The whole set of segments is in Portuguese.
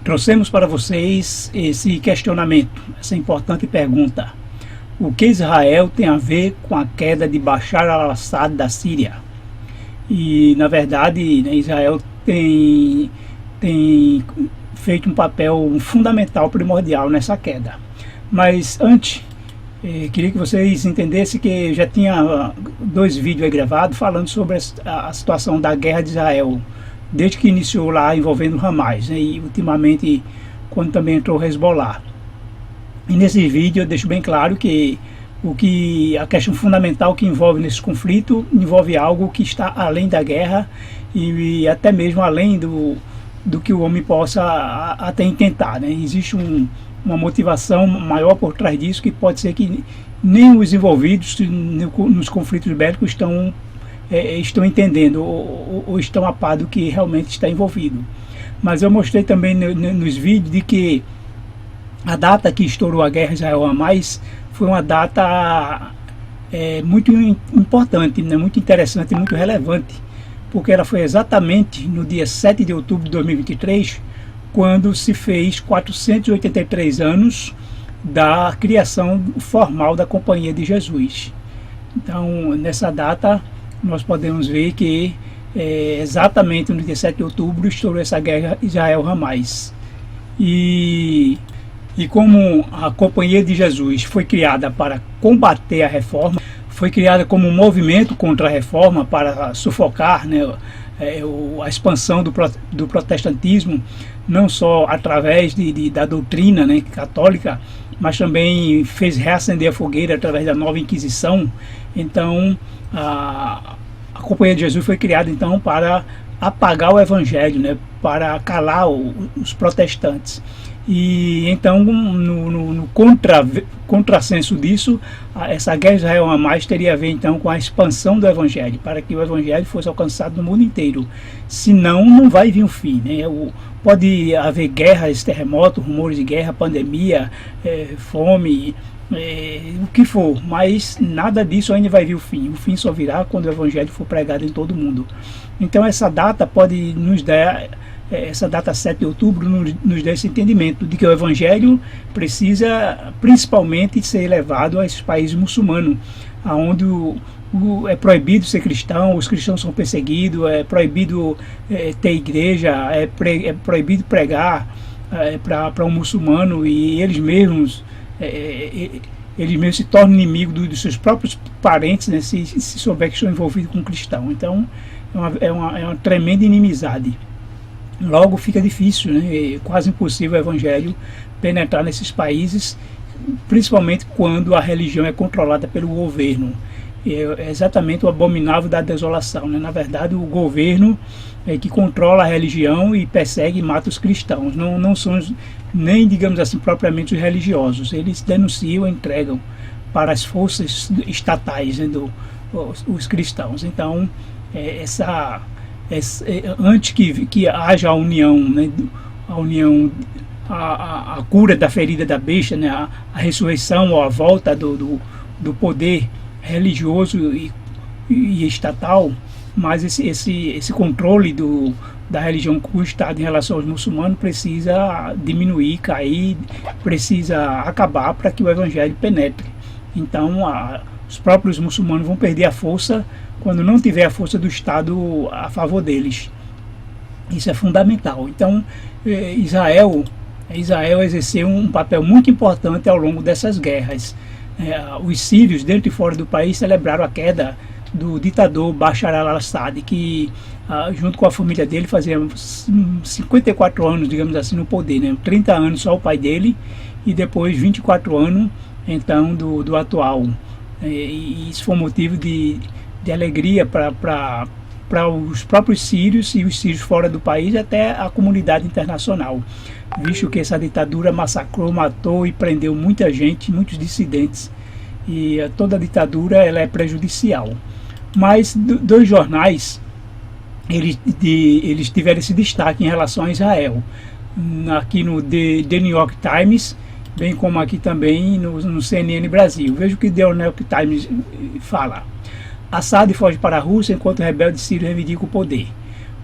Trouxemos para vocês esse questionamento, essa importante pergunta: o que Israel tem a ver com a queda de Bashar al-Assad da Síria? E, na verdade, né, Israel tem feito um papel fundamental, primordial nessa queda. Mas antes, queria que vocês entendessem que já tinha 2 vídeos aí gravados falando sobre a situação da guerra de Israel, desde que iniciou lá envolvendo o Hamas, né, e ultimamente quando também entrou o Hezbollah. E nesse vídeo eu deixo bem claro que a questão fundamental que envolve nesse conflito envolve algo que está além da guerra e até mesmo além do que o homem possa até intentar, né? Existe uma motivação maior por trás disso, que pode ser que nem os envolvidos nos conflitos bélicos estão entendendo ou estão a par do que realmente está envolvido. Mas eu mostrei também nos vídeos de que a data que estourou a guerra Israel-Hamas foi uma data muito importante, né, muito interessante, muito relevante, porque ela foi exatamente no dia 7 de outubro de 2023, quando se fez 483 anos da criação formal da Companhia de Jesus. Então, nessa data, nós podemos ver que exatamente no dia 7 de outubro estourou essa guerra Israel-Hamas. E como a Companhia de Jesus foi criada para combater a reforma, foi criada como um movimento contra a reforma para sufocar, né, a expansão do protestantismo, não só através da doutrina, né, católica, mas também fez reacender a fogueira através da Nova Inquisição. Então, a Companhia de Jesus foi criada então para apagar o Evangelho, né, para calar os protestantes. E então, no contrassenso disso, essa guerra Israel-Hamas teria a ver então com a expansão do Evangelho, para que o Evangelho fosse alcançado no mundo inteiro. Senão, não vai vir o fim, né? Pode haver guerras, terremotos, rumores de guerra, pandemia, fome, o que for, mas nada disso ainda vai vir o fim. O fim só virá quando o Evangelho for pregado em todo o mundo. Então, essa data pode nos dar... Essa data 7 de outubro nos dá esse entendimento de que o Evangelho precisa principalmente ser levado a esses países muçulmanos, onde é proibido ser cristão, os cristãos são perseguidos, é proibido ter igreja, é proibido pregar para um muçulmano, e eles mesmos se tornam inimigos dos seus próprios parentes, né, se souber que estão envolvidos com cristão. Então é uma tremenda inimizade. Logo fica difícil, né, quase impossível o Evangelho penetrar nesses países, principalmente quando a religião é controlada pelo governo. É exatamente o abominável da desolação, né? Na verdade, o governo que controla a religião e persegue e mata os cristãos. Não são nem, digamos assim, propriamente os religiosos. Eles denunciam e entregam para as forças estatais, né, os cristãos. Então, antes que haja a união, né, a cura da ferida da besta, né, a ressurreição ou a volta do poder religioso e estatal, mas esse controle da religião com o Estado em relação aos muçulmanos precisa diminuir, cair, precisa acabar para que o Evangelho penetre. Então, os próprios muçulmanos vão perder a força quando não tiver a força do Estado a favor deles. Isso é fundamental. Então, Israel exerceu um papel muito importante ao longo dessas guerras. Os sírios, dentro e fora do país, celebraram a queda do ditador Bashar al-Assad, que junto com a família dele fazia 54 anos, digamos assim, no poder, né? 30 anos só o pai dele e depois 24 anos então do atual. E isso foi um motivo de alegria para os próprios sírios e os sírios fora do país, até a comunidade internacional, visto que essa ditadura massacrou, matou e prendeu muita gente, muitos dissidentes, e toda ditadura ela é prejudicial. Mas 2 jornais eles tiveram esse destaque em relação a Israel, aqui no The New York Times, bem como aqui também no CNN Brasil. Veja o que The New York Times fala: Assad foge para a Rússia enquanto rebeldes sírios reivindicam o poder.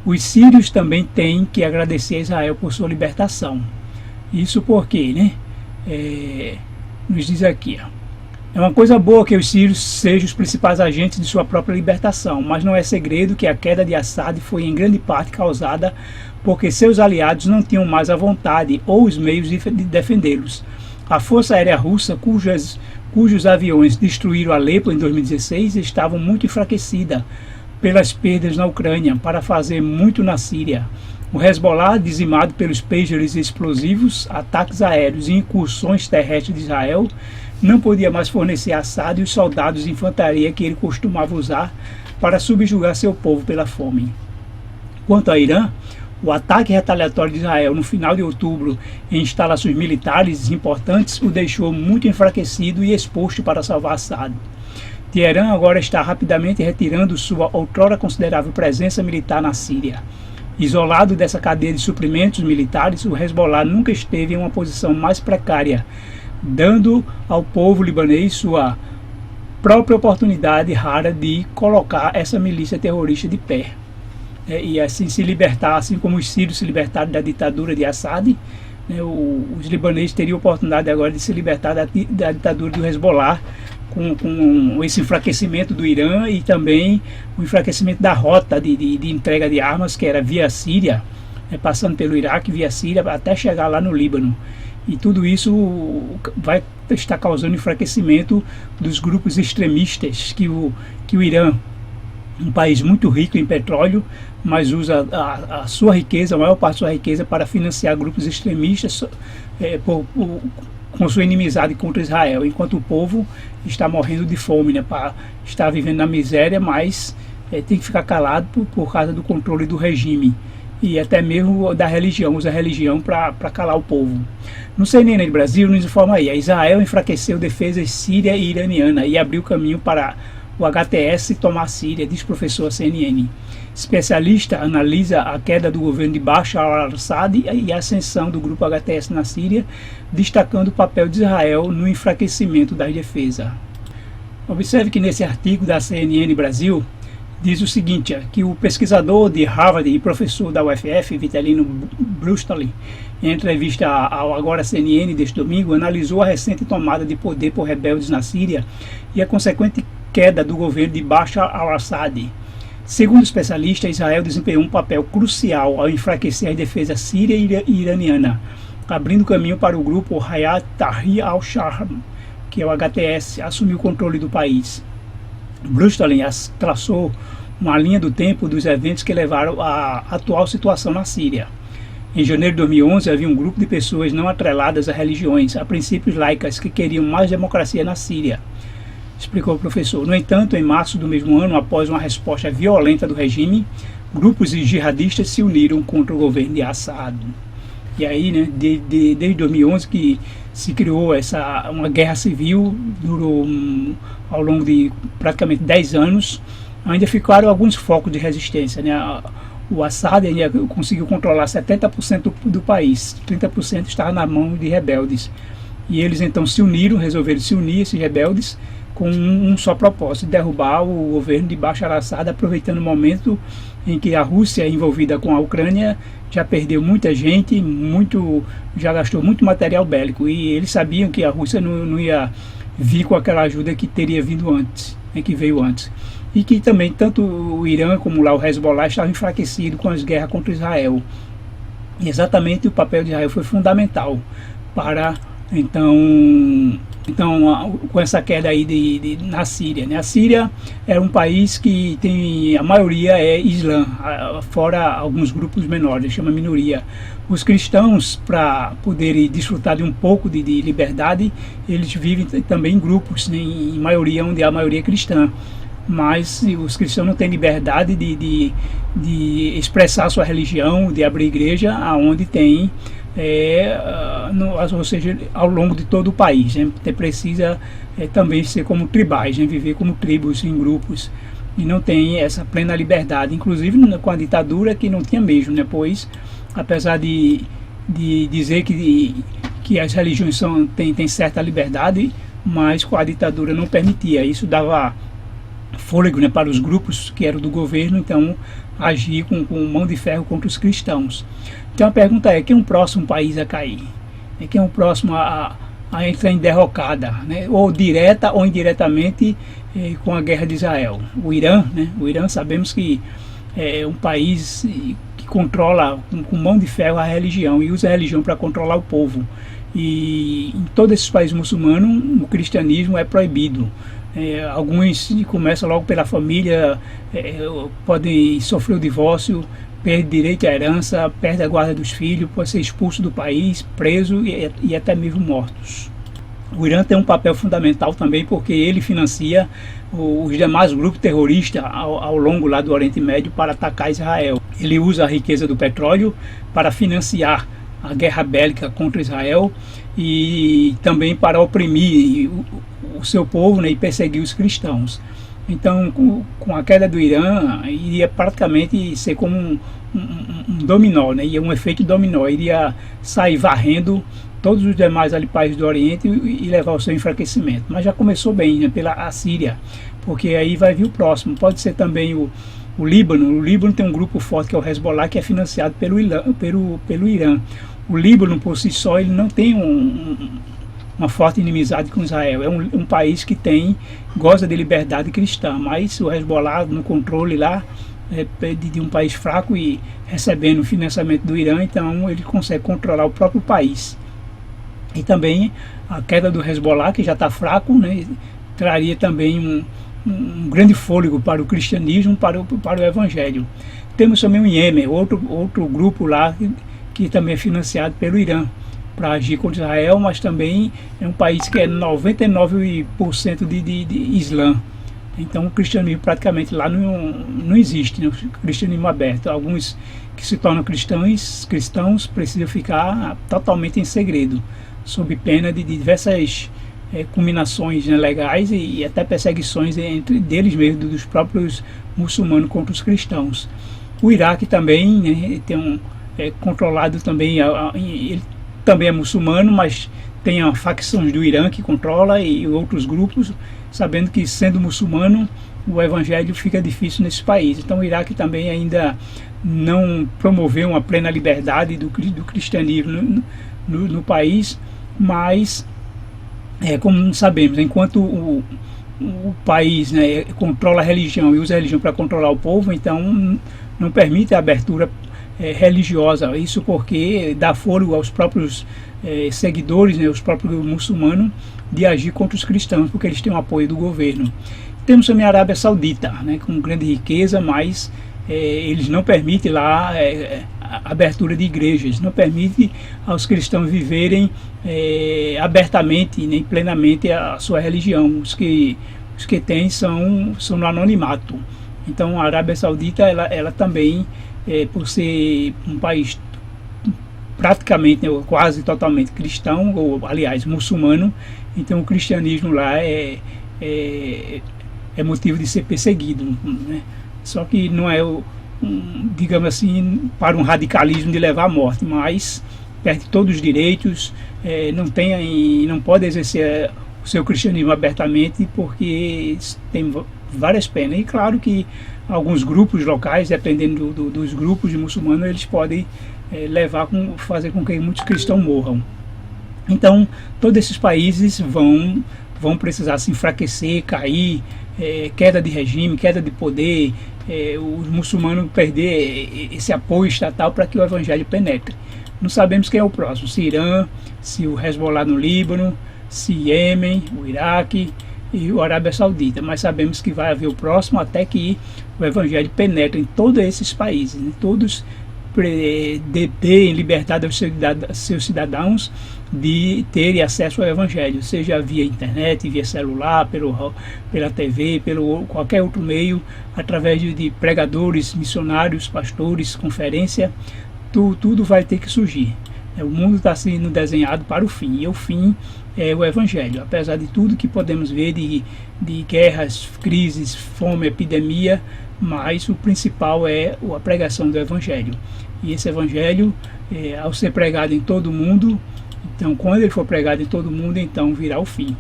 Os sírios também têm que agradecer a Israel por sua libertação. Isso porque, né? Nos diz aqui, ó. É uma coisa boa que os sírios sejam os principais agentes de sua própria libertação, mas não é segredo que a queda de Assad foi em grande parte causada porque seus aliados não tinham mais a vontade ou os meios de defendê-los. A Força Aérea Russa, cujos aviões destruíram Alepo em 2016, estavam muito enfraquecida pelas perdas na Ucrânia para fazer muito na Síria. O Hezbollah, dizimado pelos pagers explosivos, ataques aéreos e incursões terrestres de Israel, não podia mais fornecer a Assad e os soldados de infantaria que ele costumava usar para subjugar seu povo pela fome. Quanto ao Irã, o ataque retaliatório de Israel no final de outubro em instalações militares importantes o deixou muito enfraquecido e exposto para salvar Assad. Teherã agora está rapidamente retirando sua outrora considerável presença militar na Síria. Isolado dessa cadeia de suprimentos militares, o Hezbollah nunca esteve em uma posição mais precária, dando ao povo libanês sua própria oportunidade rara de colocar essa milícia terrorista de pé. E assim se libertar, assim como os sírios se libertaram da ditadura de Assad, os libaneses teriam a oportunidade agora de se libertar da ditadura do Hezbollah, com esse enfraquecimento do Irã e também o enfraquecimento da rota de entrega de armas, que era via Síria, passando pelo Iraque, via Síria, até chegar lá no Líbano. E tudo isso vai estar causando enfraquecimento dos grupos extremistas que o Irã, um país muito rico em petróleo, mas usa a sua riqueza, a maior parte da sua riqueza, para financiar grupos extremistas com sua inimizade contra Israel, enquanto o povo está morrendo de fome, está vivendo na miséria, mas tem que ficar calado por causa do controle do regime e até mesmo da religião, usa a religião para calar o povo. No CNN Brasil nos informa aí, Israel enfraqueceu defesas síria e iraniana e abriu caminho para o HTS tomar a Síria, diz professor CNN. Especialista analisa a queda do governo de Bashar al-Assad e a ascensão do grupo HTS na Síria, destacando o papel de Israel no enfraquecimento das defesas. Observe que nesse artigo da CNN Brasil diz o seguinte, que o pesquisador de Harvard e professor da UFF, Vitalino Brustolin, em entrevista ao Agora CNN deste domingo, analisou a recente tomada de poder por rebeldes na Síria e a consequente queda do governo de Bashar al-Assad. Segundo o especialista, Israel desempenhou um papel crucial ao enfraquecer a defesa síria e iraniana, abrindo caminho para o grupo Hayat Tahrir al-Sham, que é o HTS, assumir o controle do país. Brustolin traçou uma linha do tempo dos eventos que levaram à atual situação na Síria. Em janeiro de 2011, havia um grupo de pessoas não atreladas a religiões, a princípios laicas, que queriam mais democracia na Síria, explicou o professor. No entanto, em março do mesmo ano, após uma resposta violenta do regime, grupos de jihadistas se uniram contra o governo de Assad. E aí, desde 2011 que se criou uma guerra civil, durou ao longo de praticamente 10 anos, ainda ficaram alguns focos de resistência, O Assad ainda conseguiu controlar 70% do país, 30% estava na mão de rebeldes. E eles então resolveram se unir, esses rebeldes, com um só propósito, derrubar o governo de Bashar al-Assad, aproveitando o momento em que a Rússia, envolvida com a Ucrânia, já perdeu muita gente, já gastou muito material bélico, e eles sabiam que a Rússia não ia vir com aquela ajuda que teria vindo antes, que veio antes. E que também tanto o Irã como lá o Hezbollah estavam enfraquecidos com as guerras contra Israel. E exatamente o papel de Israel foi fundamental para, então com essa queda aí na Síria. A Síria é um país que a maioria é islã, fora alguns grupos menores, chama minoria. Os cristãos, para poderem desfrutar de um pouco de liberdade, eles vivem também em grupos, em maioria, onde a maioria é cristã. Mas os cristãos não têm liberdade de expressar sua religião, de abrir igreja, aonde tem, ou seja, ao longo de todo o país. Precisa também ser como tribais, viver como tribos, em grupos, e não tem essa plena liberdade, inclusive com a ditadura, que não tinha mesmo, pois apesar de dizer que as religiões têm certa liberdade, mas com a ditadura não permitia. Isso dava fôlego, né, para os grupos que eram do governo, então agir com mão de ferro contra os cristãos. Então a pergunta é, quem é o próximo país a cair? Quem é o próximo a entrar em derrocada, né, ou direta ou indiretamente com a guerra de Israel? O Irã, né? O Irã sabemos que é um país que controla com mão de ferro a religião e usa a religião para controlar o povo. E em todos esses países muçulmanos o cristianismo é proibido. Alguns começam logo pela família, podem sofrer o divórcio, perde direito à herança, perde a guarda dos filhos, pode ser expulso do país, preso e até mesmo mortos. O Irã tem um papel fundamental também porque ele financia os demais grupos terroristas ao longo lá do Oriente Médio para atacar Israel. Ele usa a riqueza do petróleo para financiar a guerra bélica contra Israel e também para oprimir o seu povo, né, e perseguir os cristãos. Então, com a queda do Irã, iria praticamente ser como um dominó, né? Ia um efeito dominó, iria sair varrendo todos os demais países do Oriente e levar ao seu enfraquecimento. Mas já começou bem, né, pela Síria, porque aí vai vir o próximo. Pode ser também o Líbano. O Líbano tem um grupo forte que é o Hezbollah, que é financiado pelo Irã. O Líbano, por si só, ele não tem uma forte inimizade com Israel. É um país que goza de liberdade cristã, mas o Hezbollah no controle lá de um país fraco e recebendo financiamento do Irã, então ele consegue controlar o próprio país. E também a queda do Hezbollah, que já está fraco, né, traria também um grande fôlego para o cristianismo, para o evangelho. Temos também o Iêmen, outro grupo lá que também é financiado pelo Irã para agir contra Israel, mas também é um país que é 99% de Islã. Então o cristianismo praticamente lá não existe, né? O cristianismo aberto. Alguns que se tornam cristãos precisam ficar totalmente em segredo, sob pena de diversas culminações, né, legais e até perseguições entre deles mesmos, dos próprios muçulmanos contra os cristãos. O Iraque também, né, tem controlado também, ele também é muçulmano, mas tem a facções do Irã que controla e outros grupos, sabendo que sendo muçulmano o evangelho fica difícil nesse país. Então o Iraque também ainda não promoveu uma plena liberdade do cristianismo no país, mas como sabemos, enquanto o país, né, controla a religião e usa a religião para controlar o povo, então não permite a abertura religiosa. Isso porque dá fôlego aos próprios seguidores, né, os próprios muçulmanos, de agir contra os cristãos, porque eles têm o apoio do governo. Temos também a Arábia Saudita, né, com grande riqueza, mas eles não permitem lá a abertura de igrejas, não permitem aos cristãos viverem abertamente, nem plenamente a sua religião. Os que têm são no anonimato. Então a Arábia Saudita ela também, por ser um país praticamente, né, quase totalmente cristão, ou aliás muçulmano, então o cristianismo lá é motivo de ser perseguido, né? Só que não é, digamos assim, para um radicalismo de levar à morte, mas perde todos os direitos, não pode exercer o seu cristianismo abertamente porque tem várias penas. E claro que alguns grupos locais, dependendo dos grupos de muçulmanos, eles podem fazer com que muitos cristãos morram. Então todos esses países vão precisar se enfraquecer, cair, queda de regime, queda de poder, os muçulmanos perder esse apoio estatal para que o evangelho penetre. Não sabemos quem é o próximo, se Irã, se o Hezbollah no Líbano, se Iêmen, o Iraque e a Arábia Saudita, mas sabemos que vai haver o próximo até que o evangelho penetre em todos esses países, né? Todos deem liberdade aos seus cidadãos de terem acesso ao evangelho, seja via internet, via celular, pela TV, pelo qualquer outro meio, através de pregadores, missionários, pastores, conferência, tudo vai ter que surgir. O mundo está sendo desenhado para o fim, e o fim é o evangelho. Apesar de tudo que podemos ver de guerras, crises, fome, epidemia, mas o principal é a pregação do evangelho. E esse evangelho, ao ser pregado em todo o mundo, então quando ele for pregado em todo o mundo, então virá o fim.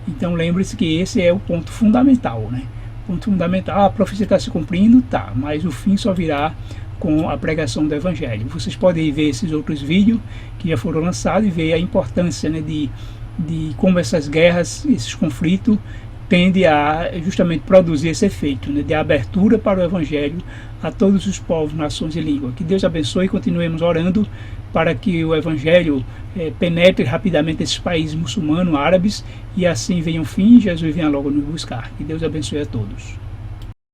Então lembre-se que esse é o ponto fundamental, né? Ponto fundamental. A profecia está se cumprindo, tá, mas o fim só virá com a pregação do Evangelho. Vocês podem ver esses outros vídeos que já foram lançados e ver a importância, né, de como essas guerras, esses conflitos tende a justamente produzir esse efeito, né, de abertura para o Evangelho a todos os povos, nações e línguas. Que Deus abençoe e continuemos orando para que o Evangelho penetre rapidamente esses países muçulmanos, árabes, e assim venha o fim e Jesus venha logo nos buscar. Que Deus abençoe a todos.